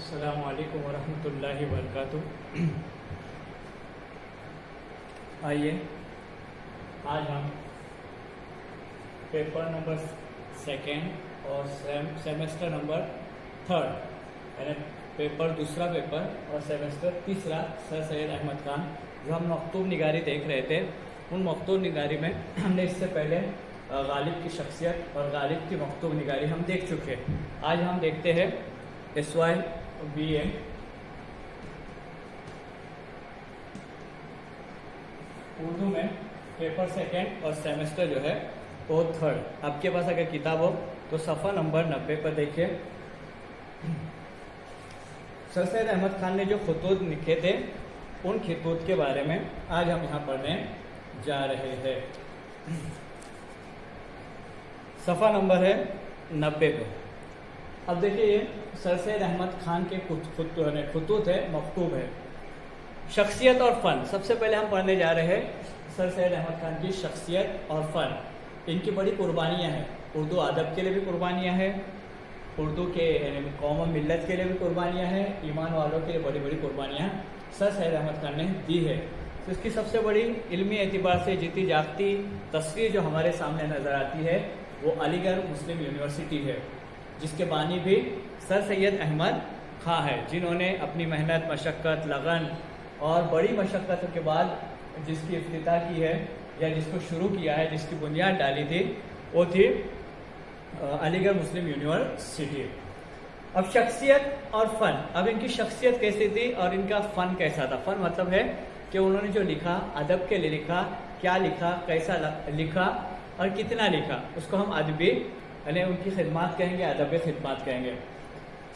السلام علیکم ورحمۃ اللہ وبرکاتہ۔ آئیے آج ہم پیپر نمبر سیکنڈ اور سیمسٹر نمبر تھرڈ یعنی پیپر دوسرا پیپر اور سیمسٹر تیسرا سر سید احمد خان جو ہم مکتوب نگاری دیکھ رہے تھے، ان مکتوب نگاری میں ہم نے اس سے پہلے غالب کی شخصیت اور غالب کی مکتوب نگاری ہم دیکھ چکے۔ آج ہم دیکھتے ہیں SY BA اردو میں پیپر سیکنڈ اور سیمسٹر جو ہے وہ تھرڈ۔ آپ کے پاس اگر کتاب ہو تو صفحہ نمبر 90 پر دیکھیے۔ سر سید احمد خان نے جو خطوط لکھے تھے ان خطوط کے بارے میں آج ہم یہاں پڑھنے جا رہے ہیں۔ صفحہ نمبر ہے 90 پہ۔ اب دیکھیے یہ سر سید احمد خان کے خطوط ہے، مکتوب ہے۔ شخصیت اور فن، سب سے پہلے ہم پڑھنے جا رہے ہیں سر سید احمد خان کی شخصیت اور فن۔ ان کی بڑی قربانیاں ہیں، اردو ادب کے لیے بھی قربانیاں ہیں، اردو کے قوم و ملت کے لیے بھی قربانیاں ہیں، ایمان والوں کے لیے بڑی بڑی قربانیاں سر سید احمد خان نے دی ہے۔ تو اس کی سب سے بڑی علمی اعتبار سے جیتی جاگتی تصویر جو ہمارے سامنے نظر آتی ہے وہ علی گڑھ مسلم یونیورسٹی ہے، جس کے بانی بھی سر سید احمد خان ہے، جنہوں نے اپنی محنت، مشقت، لگن اور بڑی مشقت کے بعد جس کی افتتاح کی ہے یا جس کو شروع کیا ہے، جس کی بنیاد ڈالی تھی، وہ تھی علی گڑھ مسلم یونیورسٹی۔ اب شخصیت اور فن، اب ان کی شخصیت کیسی تھی اور ان کا فن کیسا تھا۔ فن مطلب ہے کہ انہوں نے جو لکھا، ادب کے لیے لکھا، کیا لکھا، کیسا لکھا اور کتنا لکھا، اس کو ہم ادبی یعنی ان کی خدمات کہیں گے، ادبی خدمات کہیں گے۔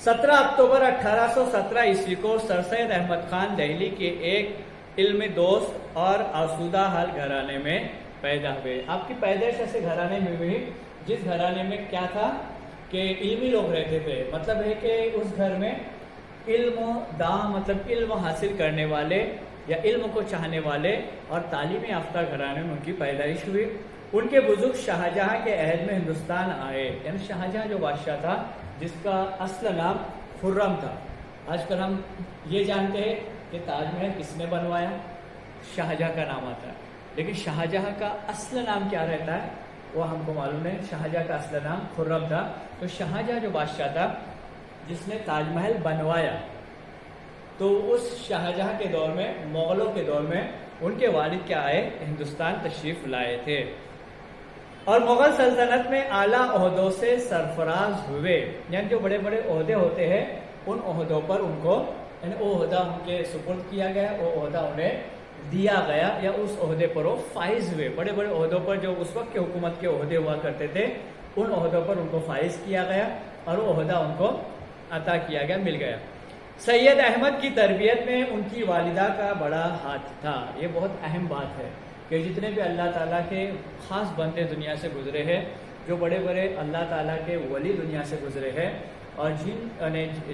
17 اکتوبر 1817 عیسوی کو سر سید احمد خان دہلی کے ایک علم دوست اور آسودہ حال گھرانے میں پیدا ہوئے۔ آپ کی پیدائش ایسے گھرانے میں ہوئی جس گھرانے میں کیا تھا کہ علمی لوگ رہتے تھے، مطلب ہے کہ اس گھر میں علم و داں مطلب علم حاصل کرنے والے یا علم کو چاہنے والے اور تعلیم یافتہ گھرانے میں ان کی پیدائش ہوئی۔ ان کے بزرگ شاہجہاں کے عہد میں ہندوستان آئے، یعنی شاہجہاں جو بادشاہ تھا جس کا اصل نام خرم تھا۔ آج کل ہم یہ جانتے ہیں کہ تاج محل کس نے بنوایا، شاہجہاں کا نام آتا ہے، لیکن شاہجہاں کا اصل نام کیا رہتا ہے وہ ہم کو معلوم ہے۔ شاہجہاں کا اصل نام خرم تھا۔ تو شاہجہاں جو بادشاہ تھا جس نے تاج محل بنوایا، تو اس شاہجہاں کے دور میں، مغلوں کے دور میں، ان کے والد کیا آئے، ہندوستان تشریف لائے تھے اور مغل سلطنت میں اعلیٰ عہدوں سے سرفراز ہوئے، یعنی جو بڑے بڑے عہدے ہوتے ہیں ان عہدوں پر ان کو یعنی وہ عہدہ ان کے سپرد کیا گیا، وہ عہدہ انہیں دیا گیا یا اس عہدے پر وہ فائز ہوئے۔ بڑے بڑے عہدوں پر جو اس وقت کے حکومت کے عہدے ہوا کرتے تھے ان عہدوں پر ان کو فائز کیا گیا اور وہ عہدہ ان کو عطا کیا گیا، مل گیا۔ سید احمد کی تربیت میں ان کی والدہ کا بڑا ہاتھ تھا۔ یہ بہت اہم بات ہے کہ جتنے بھی اللہ تعالیٰ کے خاص بندے دنیا سے گزرے ہیں، جو بڑے بڑے اللہ تعالیٰ کے ولی دنیا سے گزرے ہیں اور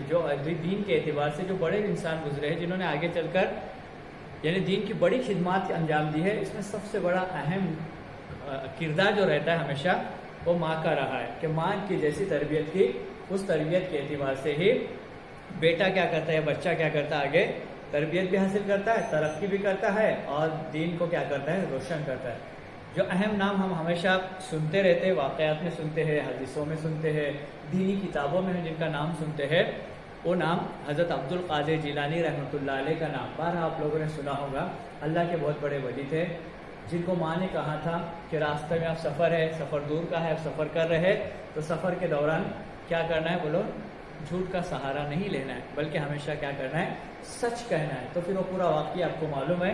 جو دین کے اعتبار سے جو بڑے انسان گزرے ہیں، جنہوں نے آگے چل کر یعنی دین کی بڑی خدمات انجام دی ہے، اس میں سب سے بڑا اہم کردار جو رہتا ہے ہمیشہ وہ ماں کا رہا ہے کہ ماں کی جیسی تربیت کی، اس تربیت کے اعتبار سے ہی بیٹا کیا کرتا ہے، بچہ کیا کرتا ہے، آگے تربیت بھی حاصل کرتا ہے، ترقی بھی کرتا ہے اور دین کو کیا کرتا ہے، روشن کرتا ہے۔ جو اہم نام ہم ہمیشہ سنتے رہتے ہیں، واقعات میں سنتے ہیں، حدیثوں میں سنتے ہیں، دینی کتابوں میں جن کا نام سنتے ہیں، وہ نام حضرت عبد القادر جیلانی رحمۃ اللہ علیہ کا نام بارہا آپ لوگوں نے سنا ہوگا۔ اللہ کے بہت بڑے ولی تھے جن کو ماں نے کہا تھا کہ راستے میں آپ سفر ہے، سفر دور کا ہے، آپ سفر کر رہے ہیں تو سفر کے دوران کیا کرنا ہے، بولو جھوٹ کا سہارا نہیں لینا ہے بلکہ ہمیشہ کیا کرنا ہے، سچ کہنا ہے۔ تو پھر وہ پورا واقعہ آپ کو معلوم ہے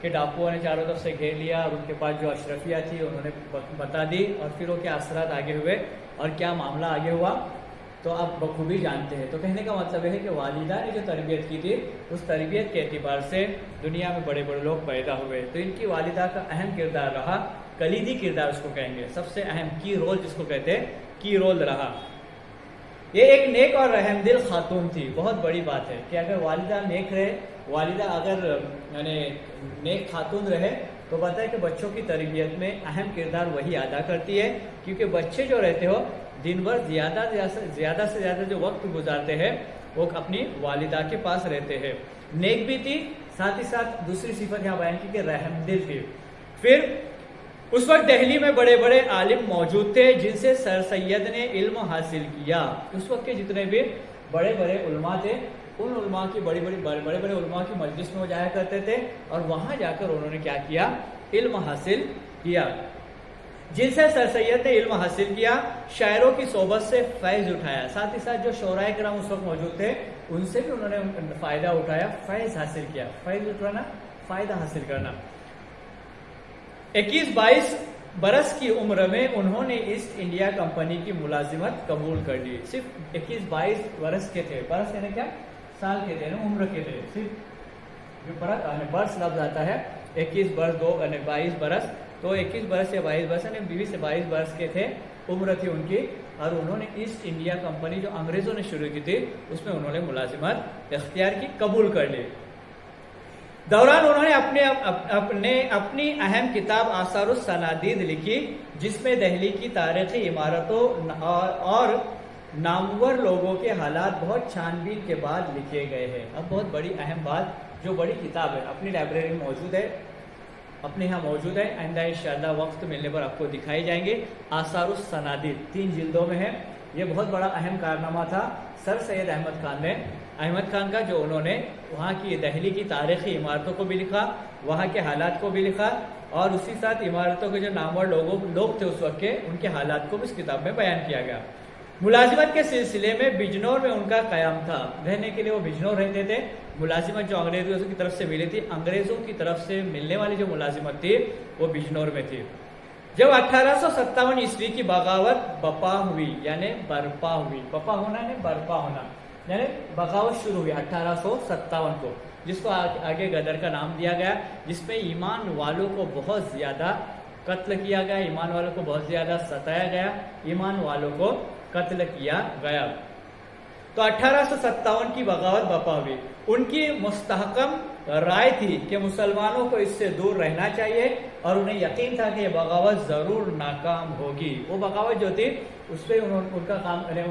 کہ ڈاکوؤں نے چاروں طرف سے گھیر لیا اور ان کے پاس جو اشرفیہ تھی انہوں نے بتا دی اور پھر وہ کیا اثرات آگے ہوئے اور کیا معاملہ آگے ہوا تو آپ بخوبی جانتے ہیں۔ تو کہنے کا مطلب ہے کہ والدہ نے جو تربیت کی تھی اس تربیت کے اعتبار سے دنیا میں بڑے بڑے لوگ پیدا ہوئے۔ تو ان کی والدہ کا اہم کردار رہا، کلیدی کردار اس کو کہیں گے، سب سے اہم کی رول جس کو کہتے ہیں، کی رول رہا۔ یہ ایک نیک اور رحم دل خاتون تھی۔ بہت بڑی بات ہے کہ اگر والدہ نیک رہے، والدہ اگر یعنی نیک خاتون رہے تو پتہ ہے کہ بچوں کی تربیت میں اہم کردار وہی ادا کرتی ہے، کیونکہ بچے جو رہتے ہو دن بھر زیادہ سے زیادہ جو وقت گزارتے ہیں وہ اپنی والدہ کے پاس رہتے ہیں. نیک بھی تھی، ساتھ ہی ساتھ دوسری صفت یہاں بیان کی کہ رحم دل تھی. پھر اس وقت دہلی میں بڑے بڑے عالم موجود تھے جن سے سر سید نے علم حاصل کیا. اس وقت کے جتنے بھی بڑے بڑے علماء تھے ان علماء کی بڑے بڑے علماء کی مجلس میں وہ جایا کرتے تھے اور وہاں جا کر انہوں نے کیا کیا؟ علم حاصل کیا. جن سے سر سید نے علم حاصل کیا، شاعروں کی صحبت سے فیض اٹھایا. ساتھ ہی ساتھ جو شعراء کرام اس وقت موجود تھے ان سے بھی انہوں نے فائدہ اٹھایا، فیض حاصل کیا. فیض اٹھانا، فائدہ حاصل کرنا. 21-22 برس کی عمر میں انہوں نے ایسٹ انڈیا کمپنی کی ملازمت قبول کر لی. صرف 21-22 برس کے تھے. برس یعنی کیا؟ سال کے تھے نا، عمر کے تھے. صرف جو برس لفظ آتا ہے 21 برس 2 یعنی 22 برس، تو 21 برس یا 22 برس یعنی 20 سے 22 برس کے تھے، عمر تھی ان کی. اور انہوں نے ایسٹ انڈیا کمپنی جو انگریزوں نے شروع کی تھی اس میں انہوں نے ملازمت اختیار کی، قبول کر لی. دوران انہوں نے اپنی اہم کتاب آثار السنادید لکھی جس میں دہلی کی تاریخی عمارتوں اور نامور لوگوں کے حالات بہت چھان بین کے بعد لکھے گئے ہیں. اب بہت بڑی اہم بات، جو بڑی کتاب ہے اپنی لائبریری میں موجود ہے، اپنے یہاں موجود ہے، آئندہ انشاءاللہ وقت ملنے پر آپ کو دکھائی جائیں گے. آثار السنادید 3 جلدوں میں ہے. یہ بہت بڑا اہم کارنامہ تھا سر سید احمد خان نے، احمد خان کا، جو انہوں نے وہاں کی دہلی کی تاریخی عمارتوں کو بھی لکھا، وہاں کے حالات کو بھی لکھا، اور اسی ساتھ عمارتوں کے جو نامور لوگ تھے اس وقت کے، ان کے حالات کو بھی اس کتاب میں بیان کیا گیا. ملازمت کے سلسلے میں بجنور میں ان کا قیام تھا. رہنے کے لیے وہ بجنور رہتے تھے. ملازمت جو انگریزوں کی طرف سے ملی تھی، انگریزوں کی طرف سے ملنے والی جو ملازمت تھی وہ بجنور میں تھی. جب 1857 عیسوی کی بغاوت بپا ہوئی یعنی برپا ہوئی، بپا ہونا یعنی برپا ہونا، یعنی بغاوت شروع ہوئی 1857 کو، جس کو آگے غدر کا نام دیا گیا، جس میں ایمان والوں کو بہت زیادہ قتل کیا گیا، ایمان والوں کو بہت زیادہ ستایا گیا، ایمان والوں کو قتل کیا گیا. تو 1857 کی بغاوت بپا ہوئی. ان کی مستحکم رائے تھی کہ مسلمانوں کو اس سے دور رہنا چاہیے اور انہیں یقین تھا کہ یہ بغاوت ضرور ناکام ہوگی. وہ بغاوت جو تھی اس پہ ان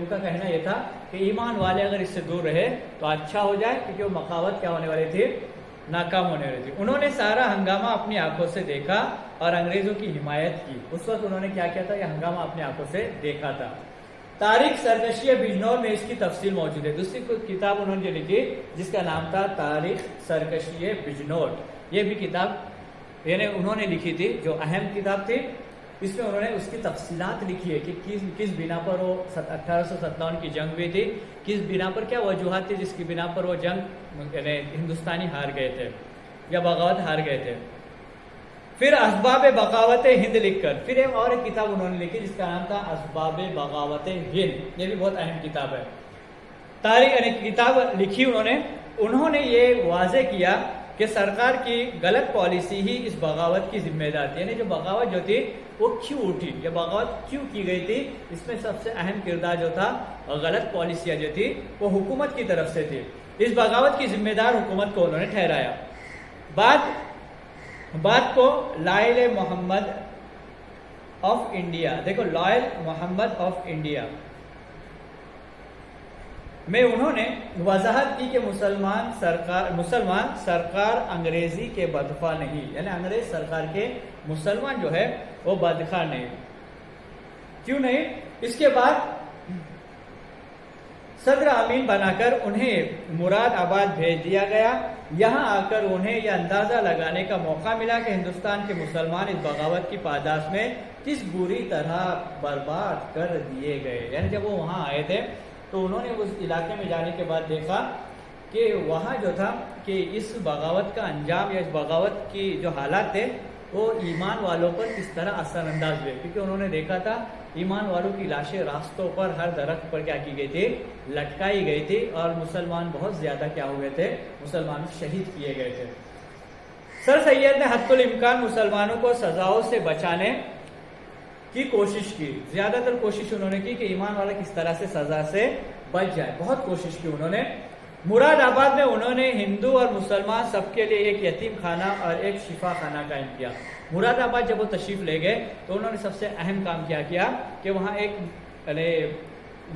کا کہنا یہ تھا کہ ایمان والے اگر اس سے دور رہے تو اچھا ہو جائے، کیونکہ وہ بغاوت کیا ہونے والی تھی؟ ناکام ہونے والی تھی. انہوں نے سارا ہنگامہ اپنی آنکھوں سے دیکھا اور انگریزوں کی حمایت کی. اس وقت انہوں نے کیا کیا تھا؟ یہ ہنگامہ اپنی آنکھوں سے دیکھا تھا. تاریخ سرکشی بجنور میں اس کی تفصیل موجود ہے. دوسری کتاب انہوں نے جو لکھی جس کا نام تھا تاریخ سرکشی بجنور، یہ بھی کتاب یعنی انہوں نے لکھی تھی، جو اہم کتاب تھی. اس میں انہوں نے اس کی تفصیلات لکھی ہے کہ کس بنا پر وہ 1857 کی جنگ ہوئی تھی، کس بنا پر، کیا وجوہات تھی جس کی بنا پر وہ جنگ یعنی ہندوستانی ہار گئے تھے یا بغاوت ہار گئے تھے. پھر اسباب بغاوت ہند لکھ کر پھر ایک کتاب انہوں نے لکھی جس کا نام تھا اسباب بغاوت ہند. یہ بھی بہت اہم کتاب ہے. تاریخ یعنی کتاب لکھی انہوں نے یہ واضح کیا کہ سرکار کی غلط پالیسی ہی اس بغاوت کی ذمہ دار تھی. یعنی جو بغاوت جو تھی وہ کیوں اٹھی، یہ بغاوت کیوں کی گئی تھی، اس میں سب سے اہم کردار جو تھا غلط پالیسیاں جو تھی وہ حکومت کی طرف سے تھی. اس بغاوت کی ذمہ دار حکومت کو انہوں نے ٹھہرایا. بات کو لائل محمد آف انڈیا، دیکھو لائل محمد آف انڈیا میں انہوں نے وضاحت کی کہ مسلمان سرکار انگریزی کے بدخواہ نہیں، یعنی انگریز سرکار کے مسلمان جو ہے وہ بدخواہ نہیں. کیوں نہیں؟ اس کے بعد صدر امین بنا کر انہیں مراد آباد بھیج دیا گیا. یہاں آ کر انہیں یہ اندازہ لگانے کا موقع ملا کہ ہندوستان کے مسلمان اس بغاوت کی پاداش میں کس بری طرح برباد کر دیے گئے. یعنی جب وہ وہاں آئے تھے تو انہوں نے اس علاقے میں جانے کے بعد دیکھا کہ وہاں جو تھا کہ اس بغاوت کا انجام یا اس بغاوت کی جو حالات تھے وہ ایمان والوں پر کس طرح اثر انداز ہوئے. کیونکہ انہوں نے دیکھا تھا ایمان والوں کی لاشیں راستوں پر ہر درخت پر کیا کی گئی تھی؟ لٹکائی گئی تھی، اور مسلمان بہت زیادہ کیا ہوئے تھے؟ مسلمان شہید کیے گئے تھے. سر سید نے حد الامکان مسلمانوں کو سزاؤں سے بچانے کی کوشش کی. زیادہ تر کوشش انہوں نے کی کہ ایمان والا کس طرح سے سزا سے بچ جائے، بہت کوشش کی انہوں نے. مراد آباد میں انہوں نے ہندو اور مسلمان سب کے لیے ایک یتیم خانہ اور ایک شفا خانہ قائم کیا. مراد آباد جب وہ تشریف لے گئے تو انہوں نے سب سے اہم کام کیا کہ وہاں ایک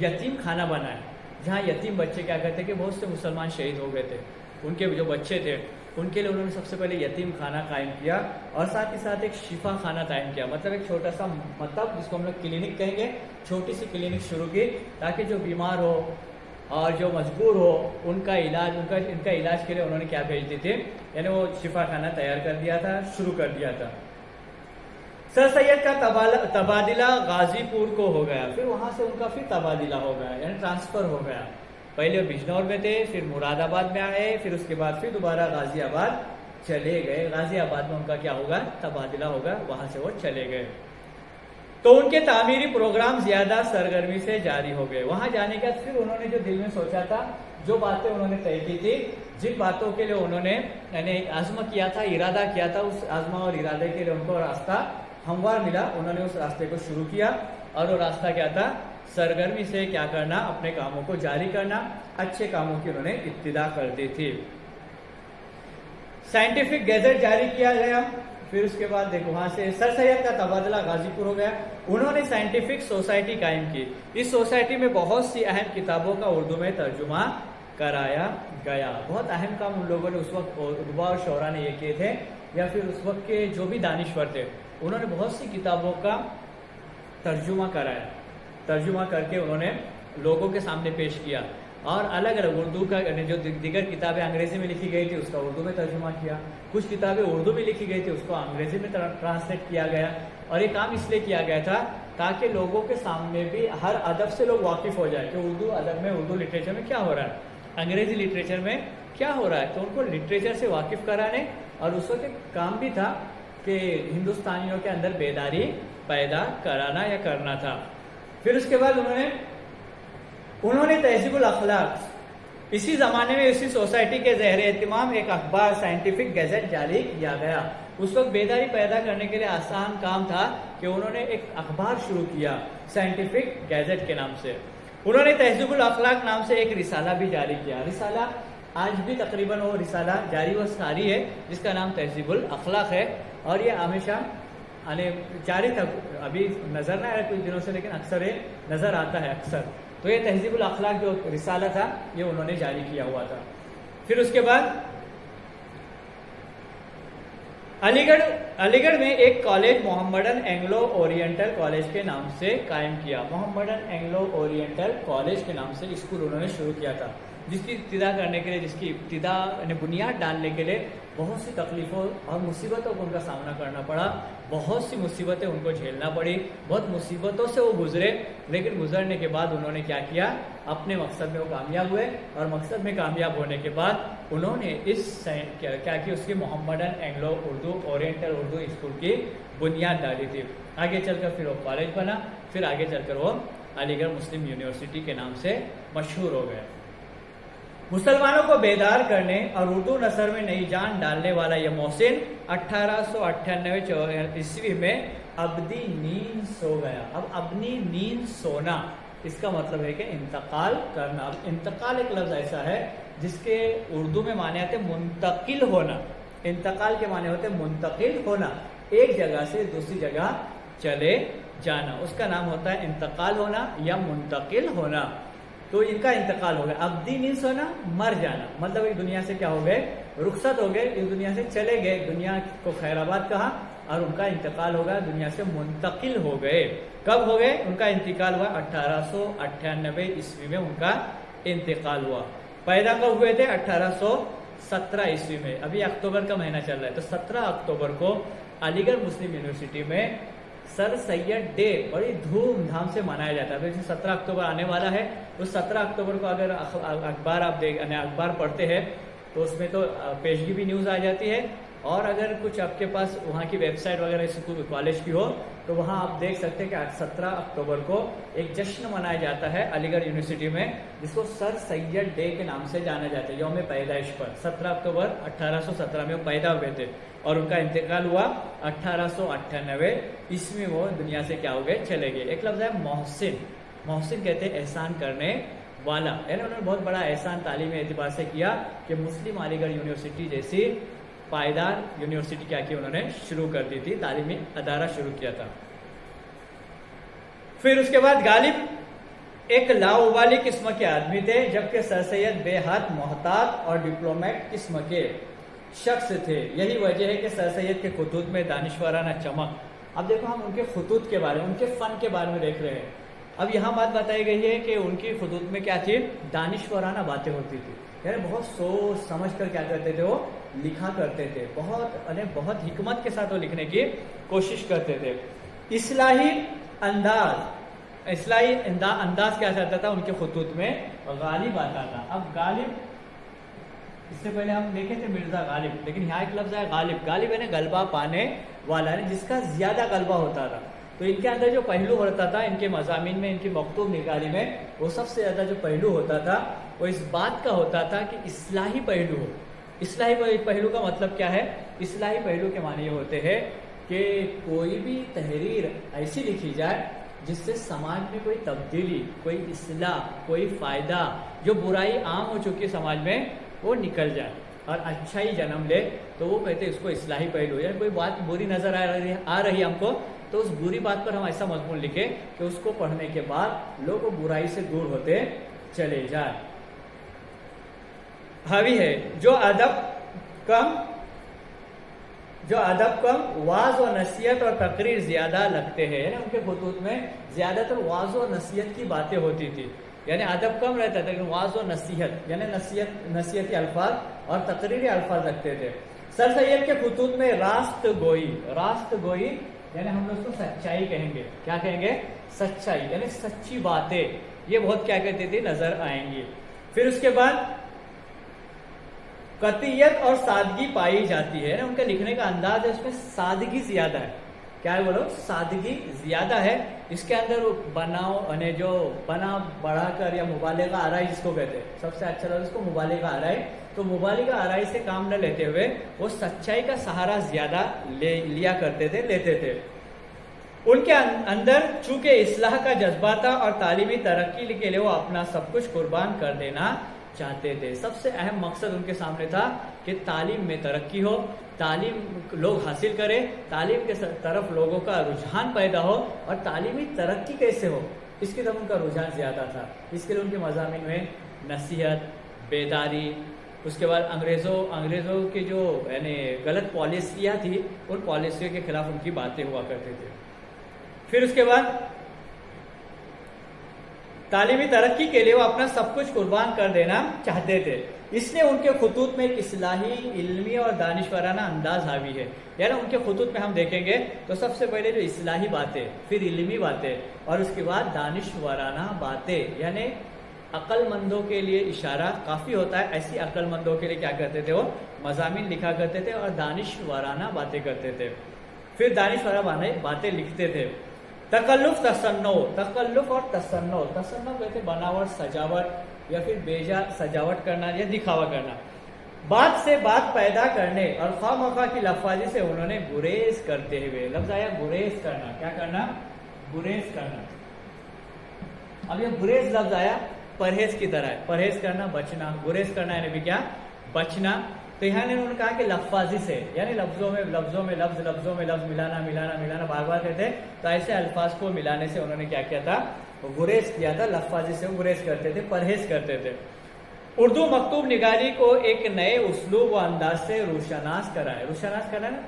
یتیم خانہ بنایا جہاں یتیم بچے کیا کرتے کہ بہت سے مسلمان شہید ہو گئے تھے، ان کے جو بچے تھے ان کے لیے انہوں نے سب سے پہلے یتیم خانہ قائم کیا، اور ساتھ ہی ساتھ ایک شفا خانہ قائم کیا، مطلب ایک چھوٹا سا مطلب جس کو ہم لوگ کلینک کہیں گے، چھوٹی سی کلینک شروع کی تاکہ جو بیمار ہو اور جو مجبور ہو ان کا علاج، ان کا علاج کے لیے انہوں نے کیا بھیج دی تھی، یعنی وہ شفا خانہ تیار کر دیا تھا، شروع کر دیا تھا۔ سر سید کا تبادلہ غازی پور کو ہو گیا، پھر وہاں سے ان کا پھر تبادلہ ہو گیا، یعنی ٹرانسفر ہو گیا، پہلے وہ بجنور میں تھے، پھر مراد آباد میں آئے، پھر اس کے بعد پھر دوبارہ غازی آباد چلے گئے، غازی آباد میں ان کا کیا ہوگا، تبادلہ ہوگا، وہاں سے وہ چلے گئے۔ تو ان کے تعمیری پروگرام زیادہ سرگرمی سے جاری ہو گئے۔ وہاں جانے کے بعد پھر انہوں نے جو دل میں سوچا تھا، جو باتیں انہوں نے طے کی تھی، جن باتوں کے لیے انہوں نے یعنی عزم کیا تھا، ارادہ کیا تھا، اس عزم اور ارادے کے لیے ان کو راستہ ہموار ملا، انہوں نے اس راستے کو شروع کیا، اور وہ راستہ کیا تھا، سرگرمی سے کیا کرنا، اپنے کاموں کو جاری کرنا، اچھے کاموں کی انہوں نے ابتدا کر دی تھی۔ سائنٹیفک گیزٹ جاری کیا گیا، پھر اس کے بعد دیکھو وہاں سے سر سید کا تبادلہ غازی پور ہو گیا، انہوں نے سائنٹیفک سوسائٹی قائم کی، اس سوسائٹی میں بہت سی اہم کتابوں کا اردو میں ترجمہ کرایا گیا۔ بہت اہم کام ان لوگوں نے اس وقت ادبا اور شعراء نے یہ کیے تھے، یا پھر اس وقت کے جو بھی دانشور تھے انہوں نے بہت سی کتابوں کا ترجمہ کرایا، ترجمہ کر کے انہوں نے لوگوں کے سامنے پیش کیا، اور الگ الگ اردو کا جو دیگر کتابیں انگریزی میں لکھی گئی تھی اس کا اردو میں ترجمہ کیا، کچھ کتابیں اردو میں لکھی گئی تھی اس کو انگریزی میں ٹرانسلیٹ کیا گیا، اور یہ کام اس لیے کیا گیا تھا تاکہ لوگوں کے سامنے بھی ہر ادب سے لوگ واقف ہو جائے کہ اردو ادب میں، اردو لٹریچر میں کیا ہو رہا ہے، انگریزی لٹریچر میں کیا ہو رہا ہے، تو ان کو لٹریچر سے واقف کرانے، اور اس وقت ایک کام بھی تھا کہ ہندوستانیوں کے اندر بیداری پیدا کرانا یا کرنا تھا۔ پھر اس کے بعد انہوں نے تہذیب الاخلاق، اسی زمانے میں اسی سوسائٹی کے زیر اہتمام ایک اخبار سائنٹیفک گیزٹ جاری کیا گیا۔ اس وقت بیداری پیدا کرنے کے لیے آسان کام تھا کہ انہوں نے ایک اخبار شروع کیا سائنٹیفک گیزٹ کے نام سے۔ انہوں نے تہذیب الاخلاق نام سے ایک رسالہ بھی جاری کیا، رسالہ آج بھی تقریباً وہ رسالہ جاری و ساری ہے جس کا نام تہذیب الاخلاق ہے، اور یہ ہمیشہ جاری تھا، ابھی نظر نہ آ رہا کچھ دنوں سے، لیکن اکثر یہ نظر آتا ہے اکثر۔ تو یہ تہذیب الاخلاق جو رسالہ تھا یہ انہوں نے جاری کیا ہوا تھا۔ پھر اس کے بعد علی گڑھ میں ایک college Mohammedan Anglo oriental college کے نام سے قائم کیا، محمدن اینگلو اورینٹل کالج کے نام سے اسکول انہوں نے شروع کیا تھا، جس کی ابتدا کرنے کے لیے، جس کی ابتدا یعنی بنیاد ڈالنے کے لیے بہت سی تکلیفوں اور مصیبتوں کو ان کا سامنا کرنا پڑا، بہت سی مصیبتیں ان کو جھیلنا پڑی، بہت مصیبتوں سے وہ گزرے، لیکن گزرنے کے بعد انہوں نے کیا کیا، اپنے مقصد میں وہ کامیاب ہوئے، اور مقصد میں کامیاب ہونے کے بعد انہوں نے کیا کہ اس کی Mohammedan Anglo oriental Urdu school کی بنیاد ڈالی تھی۔ آگے چل کر پھر وہ کالج بنا، پھر آگے چل کر وہ علی گڑھ مسلم یونیورسٹی کے نام سے مشہور ہو گئے۔ مسلمانوں کو بیدار کرنے اور اردو نثر میں نئی جان ڈالنے والا یہ محسن 1898 عیسوی میں ابدی نیند سو گیا۔ اب ابدی نیند سونا اس کا مطلب ہے کہ انتقال کرنا۔ اب انتقال ایک لفظ ایسا ہے جس کے اردو میں معنی آتے منتقل ہونا، انتقال کے معنی ہوتے منتقل ہونا، ایک جگہ سے دوسری جگہ چلے جانا، اس کا نام ہوتا ہے انتقال ہونا یا منتقل ہونا۔ تو ان کا انتقال ہو گیا، ابدی نیند سونا، مر جانا، مطلب ایک دنیا سے کیا ہو گئے، رخصت ہو گئے، اس دنیا سے چلے گئے، دنیا کو خیر آباد کہا، اور ان کا انتقال ہو گیا، دنیا سے منتقل ہو گئے۔ کب ہو گئے؟ ان کا انتقال ہوا 1898 عیسوی میں ان کا انتقال ہوا۔ پیدا کب ہوئے تھے؟ 1817 عیسوی میں، ابھی اکتوبر کا مہینہ چل رہا ہے، تو 17 اکتوبر کو علی گڑھ مسلم یونیورسٹی میں سر سید ڈے بڑی دھوم دھام سے منایا جاتا ہے۔ 17 اکتوبر آنے والا ہے، اس 17 اکتوبر کو اگر اخبار آپ اخبار پڑھتے ہیں تو اس میں تو پیشگی بھی نیوز آ جاتی ہے، اور اگر کچھ آپ کے پاس وہاں کی ویب سائٹ وغیرہ کالج کی ہو تو وہاں آپ دیکھ سکتے ہیں کہ 17 اکتوبر کو ایک جشن منایا جاتا ہے علی گڑھ یونیورسٹی میں، جس کو سر سید ڈے کے نام سے جانا جاتا ہے، یوم پیدائش پر۔ 17 اکتوبر 1817 میں وہ پیدا ہوئے تھے، اور ان کا انتقال ہوا 1898 عیسوی میں، وہ دنیا سے کیا ہو گئے، چلے گئے۔ ایک لفظ ہے محسن، محسن کہتے ہیں احسان کرنے والا، یعنی انہوں نے بہت بڑا احسان تعلیمی اعتبار سے کیا کہ مسلم علی گڑھ یونیورسٹی جیسی پائیدار یونیورسٹی کیا کی انہوں نے شروع کر دی تھی، تعلیمی ادارہ شروع کیا تھا۔ پھر اس کے بعد ایک لاؤبالی قسم کے آدمی تھے، جبکہ سر سید بے حد محتاط اور ڈپلومیٹ قسم کے شخص تھے۔ یہی وجہ ہے کہ سر سید کے خطوط میں دانشورانہ چمک۔ اب دیکھو ہم ان کے خطوط کے بارے میں، ان کے فن کے بارے میں دیکھ رہے ہیں۔ اب یہاں بات بتائی گئی ہے کہ ان کی خطوط میں کیا تھی؟ دانشورانہ باتیں ہوتی تھی، یعنی بہت سوچ سمجھ کر کیا کرتے تھے، وہ لکھا کرتے تھے، بہت حکمت کے ساتھ وہ لکھنے کی کوشش کرتے تھے۔ اصلاحی انداز کیا چاہتا تھا ان کے خطوط میں؟ غالب آتا تھا۔ اب غالب، اس سے پہلے ہم دیکھے تھے مرزا غالب، لیکن یہاں ایک لفظ ہے غالب۔ غالب یعنی غلبہ پانے والا، جس کا زیادہ غلبہ ہوتا تھا۔ تو ان کے اندر جو پہلو ہوتا تھا ان کے مضامین میں، ان کی مکتوب نگاری میں، وہ سب سے زیادہ جو پہلو ہوتا تھا وہ اس بات کا ہوتا تھا کہ اصلاحی پہلو ہو۔ اصلاحی پہلو کا مطلب کیا ہے؟ اصلاحی پہلو کے معنی یہ ہوتے ہیں کہ کوئی بھی تحریر ایسی لکھی جائے جس سے سماج میں کوئی تبدیلی، کوئی اصلاح، کوئی فائدہ، جو برائی عام ہو چکی ہے سماج میں، وہ نکل جائے اور اچھائی جنم لے، تو وہ کہتے ہیں اس کو اصلاحی پہلو۔ یعنی کوئی بات بری نظر آ رہی ہم کو، تو اس بری بات پر ہم ایسا مضمون لکھیں کہ اس کو پڑھنے کے بعد لوگ برائی سے دور ہوتے چلے جائیں۔ حاوی ہے جو ادب کم واعظ و نصیحت اور تقریر زیادہ لگتے ہیں، یعنی ان کے خطوط میں زیادہ تر واعظ و نصیحت کی باتیں ہوتی تھی، یعنی ادب کم رہتا تھا لیکن واعظ و نصیحت، یعنی نصیحتی الفاظ اور تقریری الفاظ رکھتے تھے۔ سر سید کے خطوط میں راست گوئی یعنی ہم لوگ اس کو سچائی کہیں گے۔ کیا کہیں گے؟ سچائی، یعنی سچی باتیں، یہ بہت کیا کہتی تھی نظر آئیں گی۔ پھر اس کے بعد قطعیت اور سادگی پائی جاتی ہے، ان کا لکھنے کا انداز ہے، اس میں سادگی زیادہ ہے۔ کیا ہے بولو؟ سادگی زیادہ ہے۔ اس کے اندر جو بنا بڑھا کر یا مبالغہ آرائی جس کو کہتے ہیں، سب سے اچھا لفظ اس کو مبالغہ آرائی، تو مبالغہ آرائی سے کام نہ لیتے ہوئے وہ سچائی کا سہارا زیادہ لیتے تھے۔ ان کے اندر چونکہ اصلاح کا جذبہ تھا اور تعلیمی ترقی کے لیے وہ اپنا سب کچھ قربان کر دینا چاہتے تھے۔ سب سے اہم مقصد ان کے سامنے تھا کہ تعلیم میں ترقی ہو، تعلیم لوگ حاصل کرے، تعلیم کے طرف لوگوں کا رجحان پیدا ہو، اور تعلیمی ترقی کیسے ہو اس کی طرف ان کا رجحان زیادہ تھا۔ اس کے لیے ان کے مضامین میں نصیحت، بیداری، اس کے بعد انگریزوں کی جو یعنی غلط پالیسیاں تھی، ان پالیسیوں کے خلاف ان کی باتیں ہوا کرتے تھے۔ پھر اس کے بعد تعلیمی ترقی کے لیے وہ اپنا سب کچھ قربان کر دینا چاہتے تھے، اس لیے ان کے خطوط میں ایک اصلاحی، علمی اور دانشورانہ انداز حاوی ہے۔ یعنی ان کے خطوط میں ہم دیکھیں گے تو سب سے پہلے جو اصلاحی باتیں، پھر علمی باتیں، اور اس کے بعد دانشورانہ باتیں، یعنی عقل مندوں کے لیے اشارہ کافی ہوتا ہے، ایسی عقل مندوں کے لیے کیا کرتے تھے، وہ مضامین لکھا کرتے تھے اور دانشورانہ باتیں کرتے تھے، پھر دانشورانہ باتیں لکھتے تھے۔ تکلف اور تصنع کہتے بناوٹ، سجاوٹ یا پھر بیجا سجاوٹ کرنا یا دکھاوا کرنا، بات سے بات پیدا کرنے اور خواہ مخواہ کی لفاظی سے انہوں نے گریز کرتے ہوئے، لفظ آیا گریز کرنا، کیا کرنا؟ گریز کرنا۔ اب یہ گریز لفظ آیا پرہیز کی طرح ہے، پرہیز کرنا، بچنا، گریز کرنا یعنی بھی کیا؟ بچنا۔ تو یہاں نے انہوں نے کہا کہ لفاظی سے، یعنی لفظوں میں لفظ ملانا بار بار کہتے، تو ایسے الفاظ کو ملانے سے انہوں نے کیا کیا تھا؟ گریز کیا تھا، لفاظی سے گریز کرتے تھے، پرہیز کرتے تھے۔ اردو مکتوب نگاری کو ایک نئے اسلوب و انداز سے روشناس کرائے،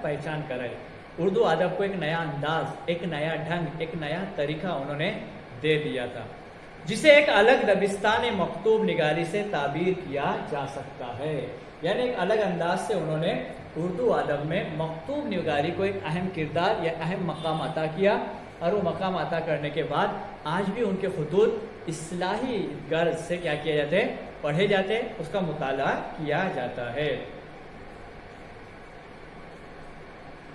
پہچان کرائے۔ اردو ادب کو ایک نیا انداز، ایک نیا ڈھنگ، ایک نیا طریقہ انہوں نے دے دیا تھا، جسے ایک الگ دبستان مکتوب نگاری سے تعبیر کیا جا سکتا ہے۔ یعنی ایک الگ انداز سے انہوں نے اردو ادب میں مکتوب نگاری کو ایک اہم کردار یا اہم مقام عطا کیا، اور وہ مقام عطا کرنے کے بعد آج بھی ان کے خطوط اصلاحی غرض سے کیا کیا جاتے ہیں؟ پڑھے جاتے، اس کا مطالعہ کیا جاتا ہے۔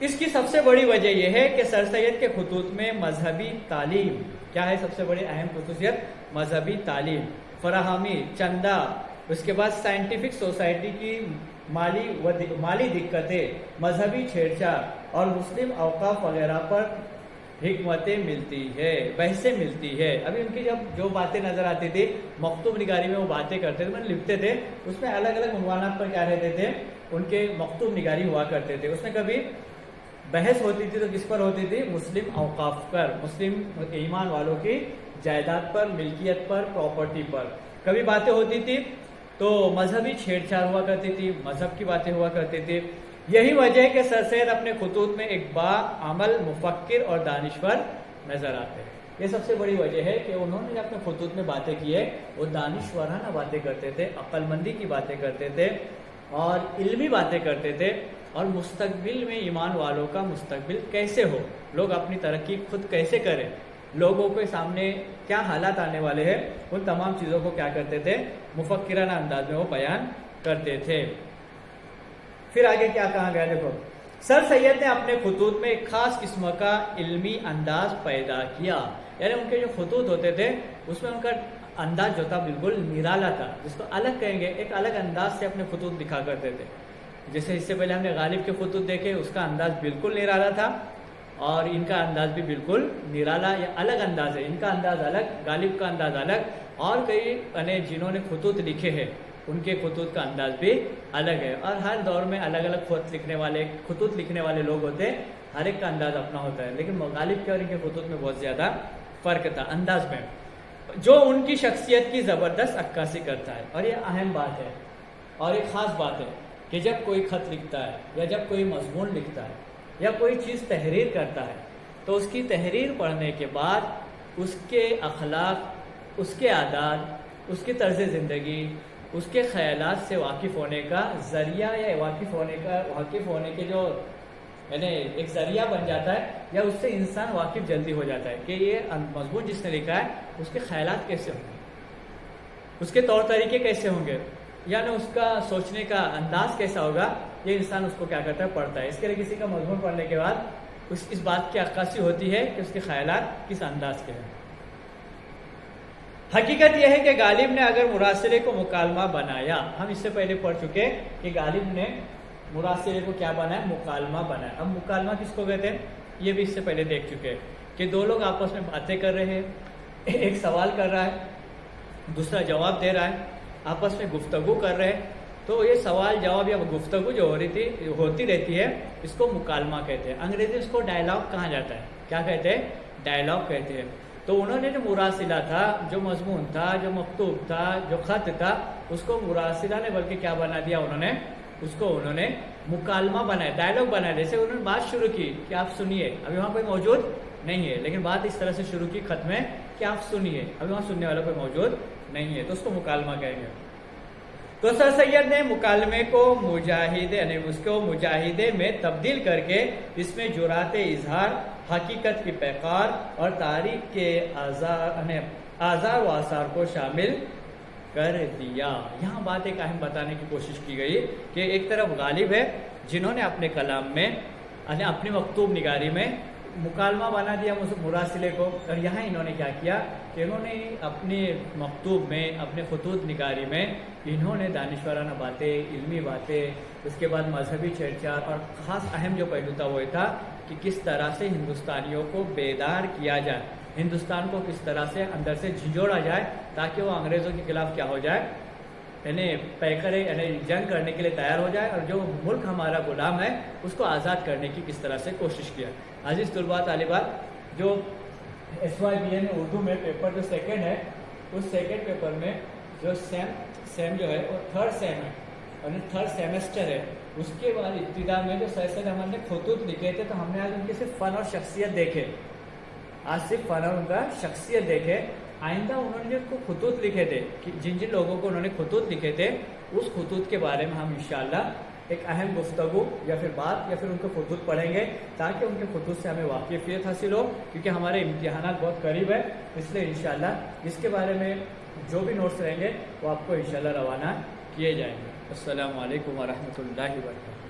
اس کی سب سے بڑی وجہ یہ ہے کہ سر سید کے خطوط میں مذہبی تعلیم، کیا ہے سب سے بڑی اہم خصوصیت؟ مذہبی تعلیم فراہمی، چندہ، اس کے بعد سائنٹیفک سوسائٹی کی مالی دقتیں، مذہبی چھیڑ چھاڑ اور مسلم اوقاف وغیرہ پر حکمتیں ملتی ہے، بحثیں ملتی ہے۔ ابھی ان کی جب جو باتیں نظر آتی تھی مکتوب نگاری میں، وہ باتیں کرتے تھے، لکھتے تھے، اس میں الگ الگ عنوانات پر کیا رہتے تھے؟ ان کے مکتوب نگاری ہوا کرتے تھے۔ اس میں کبھی بحث ہوتی تھی تو کس پر ہوتی تھی؟ مسلم اوقاف پر، مسلم ایمان والوں کی جائیداد پر، ملکیت پر، پراپرٹی پر کبھی باتیں ہوتی تھی تو مذہبی چھیڑ چھاڑ ہوا کرتی تھی، مذہب کی باتیں ہوا کرتی تھی. یہی وجہ ہے کہ سر سید اپنے خطوط میں ایک باعمل مفکر اور دانشور نظر آتے ہیں. یہ سب سے بڑی وجہ ہے کہ انہوں نے اپنے خطوط میں باتیں کی ہے وہ دانشورانہ باتیں کرتے تھے، عقل مندی کی باتیں کرتے تھے اور علمی باتیں کرتے تھے، اور مستقبل میں ایمان والوں کا مستقبل کیسے ہو، لوگ اپنی ترقی خود کیسے کریں، لوگوں کے سامنے کیا حالات آنے والے ہیں، ان تمام چیزوں کو کیا کرتے تھے؟ مفکرانہ انداز میں وہ بیان کرتے تھے. پھر آگے کیا کہا گیا دیکھو، سر سید نے اپنے خطوط میں ایک خاص قسم کا علمی انداز پیدا کیا. یعنی ان کے جو خطوط ہوتے تھے اس میں ان کا انداز جو تھا بالکل نرالا تھا، جس کو الگ کہیں گے، ایک الگ انداز سے اپنے خطوط دکھا کرتے تھے. جیسے اس سے پہلے ہم نے غالب کے خطوط دیکھے، اس کا انداز بالکل نرالا تھا اور ان کا انداز بھی بالکل نرالا یا الگ انداز ہے. ان کا انداز الگ، غالب کا انداز الگ، اور کئی جنہوں نے خطوط لکھے ہیں ان کے خطوط کا انداز بھی الگ ہے. اور ہر دور میں الگ الگ خطوط لکھنے والے لوگ ہوتے ہیں، ہر ایک کا انداز اپنا ہوتا ہے. لیکن غالب کے اور ان کے خطوط میں بہت زیادہ فرق تھا انداز میں، جو ان کی شخصیت کی زبردست عکاسی کرتا ہے. اور یہ اہم بات ہے اور ایک خاص بات ہے کہ جب کوئی خط لکھتا ہے یا جب کوئی مضمون لکھتا ہے یا کوئی چیز تحریر کرتا ہے تو اس کی تحریر پڑھنے کے بعد اس کے اخلاق، اس کے عادات، اس کے طرز زندگی، اس کے خیالات سے واقف ہونے کا ذریعہ یا واقف ہونے کے جو یعنی ایک ذریعہ بن جاتا ہے، یا اس سے انسان واقف جلدی ہو جاتا ہے کہ یہ مضمون جس نے لکھا ہے اس کے خیالات کیسے ہوں گے، اس کے طور طریقے کیسے ہوں گے، یعنی اس کا سوچنے کا انداز کیسا ہوگا. یہ انسان اس کو کیا کرتا ہے؟ پڑھتا ہے. اس کے لیے کسی کا مضمون پڑھنے کے بعد اس بات کی عکاسی ہوتی ہے کہ اس کے خیالات کس انداز کے ہیں. حقیقت یہ ہے کہ غالب نے اگر مراسلے کو مکالمہ بنایا، ہم اس سے پہلے پڑھ چکے کہ غالب نے مراسلے کو کیا بنایا؟ مکالمہ بنایا. اب مکالمہ کس کو کہتے ہیں یہ بھی اس سے پہلے دیکھ چکے کہ دو لوگ آپس میں باتیں کر رہے ہیں، ایک سوال کر رہا ہے دوسرا جواب دے رہا ہے، آپس میں گفتگو کر رہے ہیں. تو یہ سوال جواب یا گفتگو جو ہوتی رہتی ہے اس کو مکالمہ کہتے ہیں. انگریزی اس کو ڈائلاگ کہا جاتا ہے. کیا کہتے ہیں؟ ڈائلاگ کہتے ہیں. تو انہوں نے جو مراسلہ تھا، جو مضمون تھا، جو مکتوب تھا، جو خط تھا، اس کو مراسلہ نے بلکہ کیا بنا دیا؟ انہوں نے مکالمہ بنایا، ڈائلاگ بنایا. جیسے انہوں نے بات شروع کی کہ آپ سنیے، ابھی وہاں کوئی موجود نہیں ہے، لیکن بات اس طرح سے شروع کی خط میں کہ آپ سنیے، ابھی وہاں سننے والا کوئی موجود نہیں ہے، تو اس کو مکالمہ کہیں گے. تو سر سید نے مکالمے کو مجاہدے میں تبدیل کر کے اس میں جرات اظہار، حقیقت کی پیکار اور تاریخ کے آثار و آثار کو شامل کر دیا. یہاں بات ایک اہم بتانے کی کوشش کی گئی کہ ایک طرف غالب ہے جنہوں نے اپنے کلام میں، اپنی مکتوب نگاری میں مکالمہ بنا دیا مراسلے کو، اور یہاں انہوں نے کیا کیا کہ انہوں نے اپنی مکتوب میں، اپنے خطوط نگاری میں انہوں نے دانشورانہ باتیں، علمی باتیں، اس کے بعد مذہبی چھیڑ چھاڑ، اور خاص اہم جو پہلو تھا وہ تھا کہ کس طرح سے ہندوستانیوں کو بیدار کیا جائے، ہندوستان کو کس طرح سے اندر سے جھنجھوڑا جائے تاکہ وہ انگریزوں کے خلاف کیا ہو جائے، یعنی جنگ کرنے کے لیے تیار ہو جائے، اور جو ملک ہمارا غلام ہے اس کو آزاد کرنے کی کس طرح سے کوشش کیا. عزیز طلباء طالبات، جو SYBA میں اردو میں پیپر جو سیکنڈ ہے، اس سیکنڈ پیپر میں جو سیم جو ہے وہ تھرڈ سیم ہے، اور تھرڈ سیمسٹر ہے. اس کے بعد ابتدا میں جو سر سید احمد نے خطوط لکھے تھے تو ہم نے آج ان کے صرف فن اور شخصیت دیکھے، آج صرف فن اور ان کا شخصیت دیکھے. آئندہ انہوں نے جو خطوط لکھے تھے، جن لوگوں کو انہوں نے خطوط لکھے تھے، اس خطوط کے بارے میں ہم انشاءاللہ ایک اہم گفتگو یا پھر بات یا پھر ان کے خطوط پڑھیں گے تاکہ ان کے خطوط سے ہمیں واقفیت حاصل ہو، کیونکہ ہمارے امتحانات بہت قریب ہے. اس لیے انشاءاللہ اس کے بارے میں جو بھی نوٹس رہیں گے وہ آپ کو انشاءاللہ روانہ کیے جائیں گے. السلام علیکم ورحمۃ اللہ وبرکاتہ.